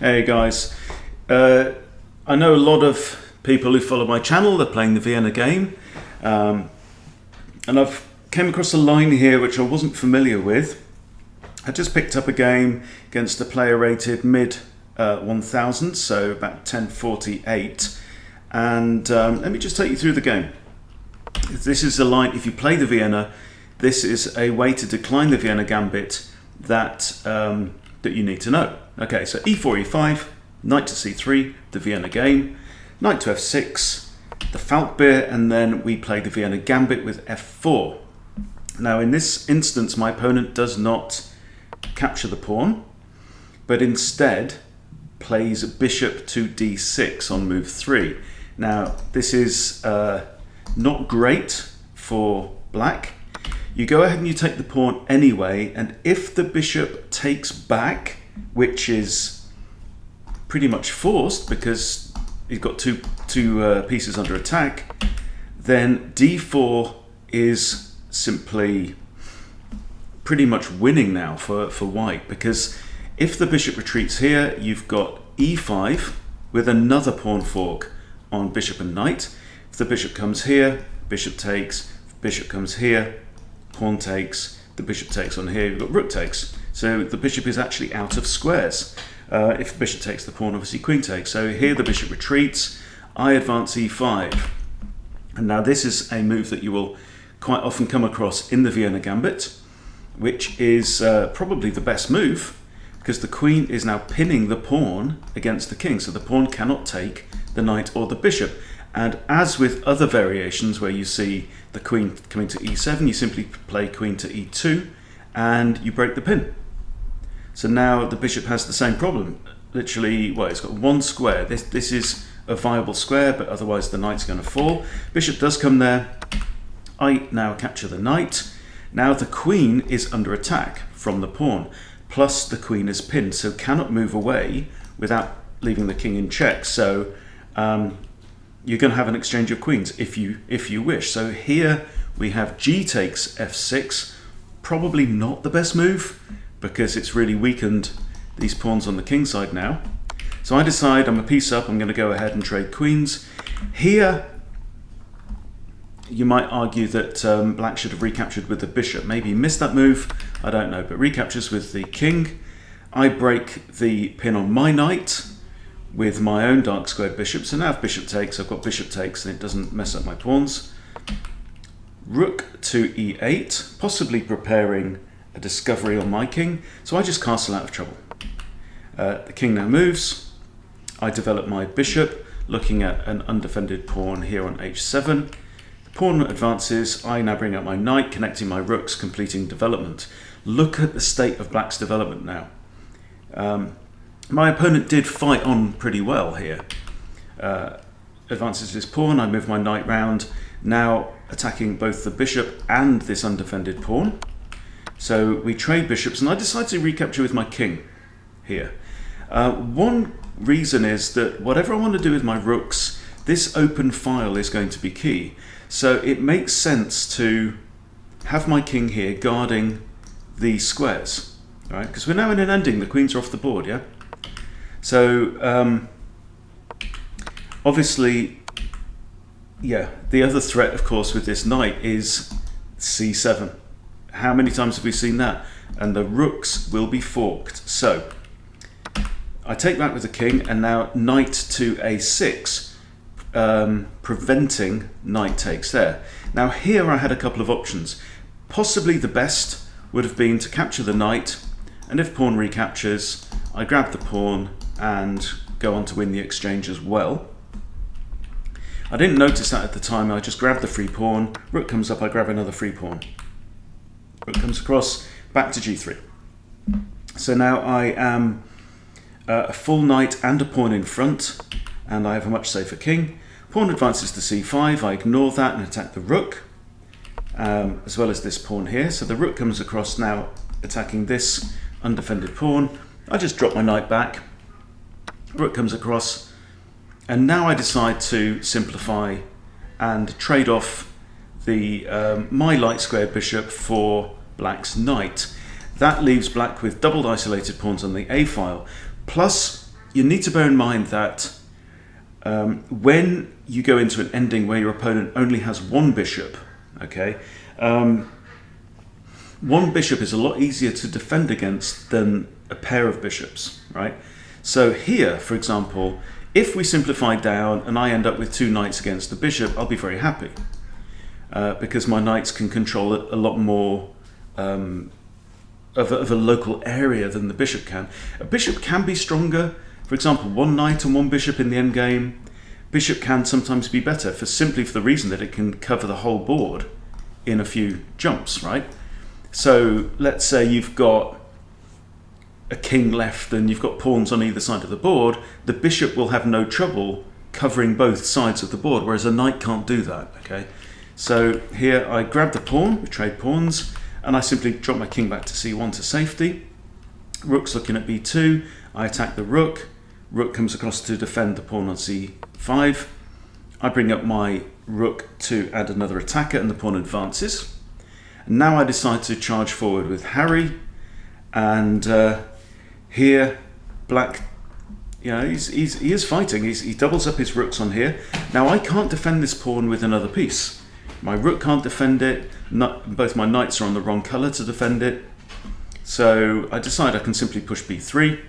Hey guys, I know a lot of people who follow my channel are playing the Vienna game, and I've came across a line here which I wasn't familiar with. I just picked up a game against a player rated mid 1000, so about 1048, and let me just take you through the game. This is a line, if you play the Vienna, this is a way to decline the Vienna Gambit that that you need to know. Okay, so e4, e5, knight to c3, the Vienna game, knight to f6, the Falkbeer, and then we play the Vienna Gambit with f4. Now in this instance, my opponent does not capture the pawn, but instead plays bishop to d6 on move 3. Now this is not great for black. You go ahead and you take the pawn anyway, and if the bishop takes back, which is pretty much forced because he's got two pieces under attack, then d4 is simply pretty much winning now for white, because if the bishop retreats here, you've got e5 with another pawn fork on bishop and knight. If the bishop comes here, bishop takes, bishop comes here, pawn takes, the bishop takes on here, you've got rook takes. So the bishop is actually out of squares. If the bishop takes the pawn, obviously queen takes. So here the bishop retreats, I advance e5. And now this is a move that you will quite often come across in the Vienna Gambit, which is probably the best move, because the queen is now pinning the pawn against the king. So the pawn cannot take the knight or the bishop. And as with other variations where you see the queen coming to e7, you simply play queen to e2 and you break the pin. So now the bishop has the same problem. Literally, well, it's got one square. This is a viable square, but otherwise the knight's going to fall. Bishop does come there. I now capture the knight. Now the queen is under attack from the pawn, plus the queen is pinned, so cannot move away without leaving the king in check. So you're going to have an exchange of queens if you wish. So here we have g takes f6, probably not the best move because it's really weakened these pawns on the king side now. So I decide I'm a piece up, I'm going to go ahead and trade queens. Here you might argue that black should have recaptured with the bishop. Maybe he missed that move, I don't know, but recaptures with the king. I break the pin on my knight with my own dark squared bishop. So now if bishop takes, I've got bishop takes and it doesn't mess up my pawns. Rook to e8, possibly preparing a discovery on my king. So I just castle out of trouble. The king now moves. I develop my bishop, looking at an undefended pawn here on h7. The pawn advances. I now bring out my knight, connecting my rooks, completing development. Look at the state of black's development now. My opponent did fight on pretty well here. Advances his pawn, I move my knight round, now attacking both the bishop and this undefended pawn. So we trade bishops, and I decide to recapture with my king here. One reason is that whatever I want to do with my rooks, this open file is going to be key. So it makes sense to have my king here guarding these squares, right? Because we're now in an ending, the queens are off the board, yeah? So obviously, yeah, the other threat, of course, with this knight is c7. How many times have we seen that? And the rooks will be forked. So I take back with the king, and now knight to a6, preventing knight takes there. Now here I had a couple of options. Possibly the best would have been to capture the knight, and if pawn recaptures, I grab the pawn and go on to win the exchange as well. I didn't notice that at the time. I just grabbed the free pawn, rook comes up, I grab another free pawn. Rook comes across, back to g3. So now I am a full knight and a pawn in front, and I have a much safer king. Pawn advances to c5, I ignore that and attack the rook, as well as this pawn here. So the rook comes across now, attacking this undefended pawn. I just drop my knight back, rook comes across, and now I decide to simplify and trade off the my light squared bishop for black's knight. That leaves black with doubled isolated pawns on the A file, plus you need to bear in mind that when you go into an ending where your opponent only has one bishop, okay, one bishop is a lot easier to defend against than a pair of bishops, right? So here, for example, if we simplify down and I end up with 2 knights against the bishop, I'll be very happy because my knights can control a lot more of a local area than the bishop can. A bishop can be stronger. For example, 1 knight and 1 bishop in the endgame. Bishop can sometimes be better simply for the reason that it can cover the whole board in a few jumps, right? So let's say you've got a king left and you've got pawns on either side of the board, the bishop will have no trouble covering both sides of the board, whereas a knight can't do that, okay? So here I grab the pawn, we trade pawns, and I simply drop my king back to c1 to safety. Rook's looking at b2, I attack the rook, rook comes across to defend the pawn on c5. I bring up my rook to add another attacker and the pawn advances. And now I decide to charge forward with Harry, and here black, you know, he is fighting. He doubles up his rooks on here. Now I can't defend this pawn with another piece. My rook can't defend it. Both my knights are on the wrong colour to defend it. So I decide I can simply push b3,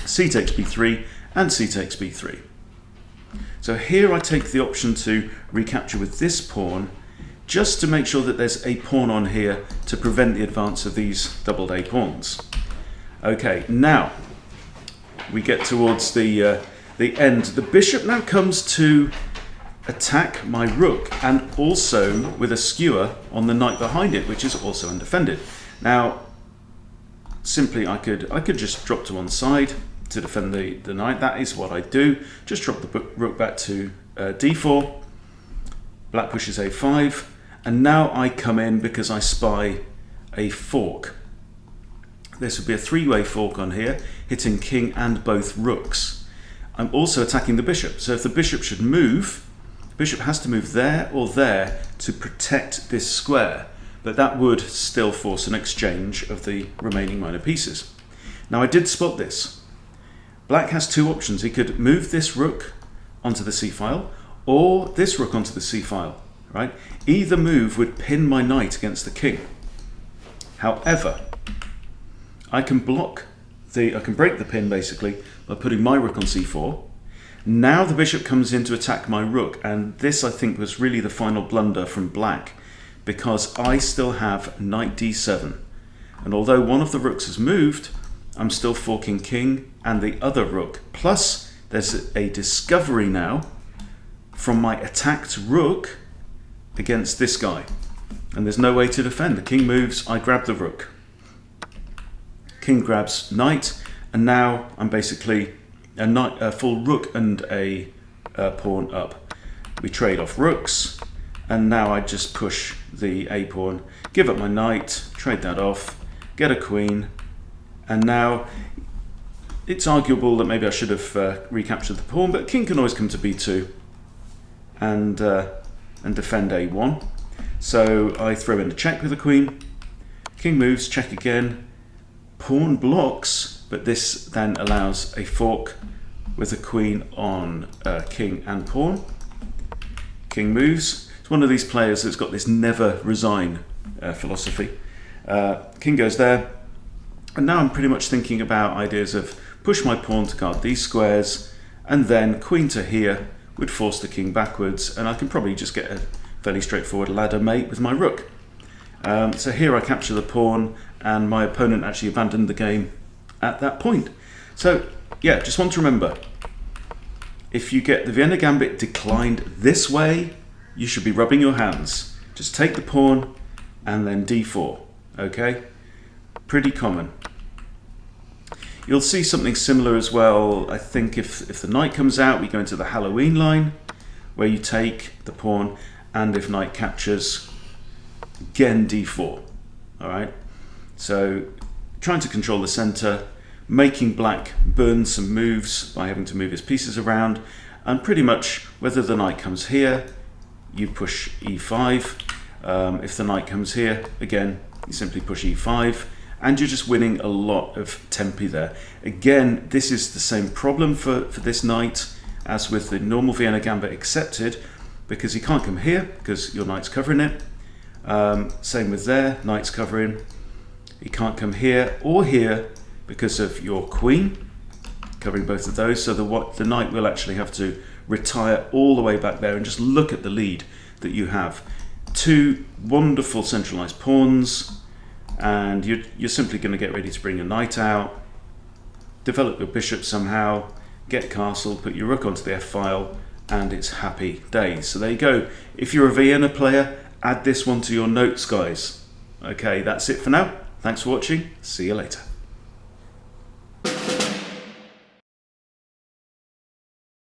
c takes b3, and c takes b3. So here I take the option to recapture with this pawn, just to make sure that there's a pawn on here to prevent the advance of these doubled A pawns. Okay, now we get towards the end. The bishop now comes to attack my rook, and also with a skewer on the knight behind it, which is also undefended. Now, simply I could just drop to one side to defend the knight. That is what I do. Just drop the rook back to d4. Black pushes a5, and now I come in because I spy a fork. This would be a 3-way fork on here, hitting king and both rooks. I'm also attacking the bishop, so if the bishop should move, the bishop has to move there or there to protect this square, but that would still force an exchange of the remaining minor pieces. Now I did spot this. Black has 2 options. He could move this rook onto the c-file, or this rook onto the c-file, right? Either move would pin my knight against the king. However, I can break the pin basically by putting my rook on c4. Now the bishop comes in to attack my rook, and this I think was really the final blunder from black, because I still have knight d7, and although one of the rooks has moved, I'm still forking king and the other rook. Plus there's a discovery now from my attacked rook against this guy, and there's no way to defend. The king moves, I grab the rook. King grabs knight, and now I'm basically a full rook and a pawn up. We trade off rooks, and now I just push the a pawn, give up my knight, trade that off, get a queen, and now it's arguable that maybe I should have recaptured the pawn, but king can always come to b2 and defend a1. So I throw in a check with the queen, king moves, check again, pawn blocks, but this then allows a fork with a queen on king and pawn. King moves. It's one of these players that's got this never resign philosophy. King goes there, and now I'm pretty much thinking about ideas of push my pawn to guard these squares, and then queen to here would force the king backwards, and I can probably just get a fairly straightforward ladder mate with my rook. So here I capture the pawn, and my opponent actually abandoned the game at that point. So yeah, just want to remember, if you get the Vienna Gambit declined this way, you should be rubbing your hands. Just take the pawn and then d4, okay? Pretty common. You'll see something similar as well. I think if the knight comes out, we go into the Halloween line, where you take the pawn, and if knight captures, again d4, all right? So trying to control the center, making black burn some moves by having to move his pieces around, and pretty much whether the knight comes here, you push e5. If the knight comes here, again, you simply push e5, and you're just winning a lot of tempi there. Again, this is the same problem for this knight as with the normal Vienna Gambit accepted, because he can't come here because your knight's covering it. Same with there, knight's covering. He can't come here or here because of your queen covering both of those, so the knight will actually have to retire all the way back there, and just look at the lead that you have. Two wonderful centralized pawns, and you're simply going to get ready to bring your knight out, develop your bishop somehow, get castle, put your rook onto the f-file, and it's happy days. So there you go. If you're a Vienna player, add this one to your notes, guys. Okay, that's it for now. Thanks for watching. See you later.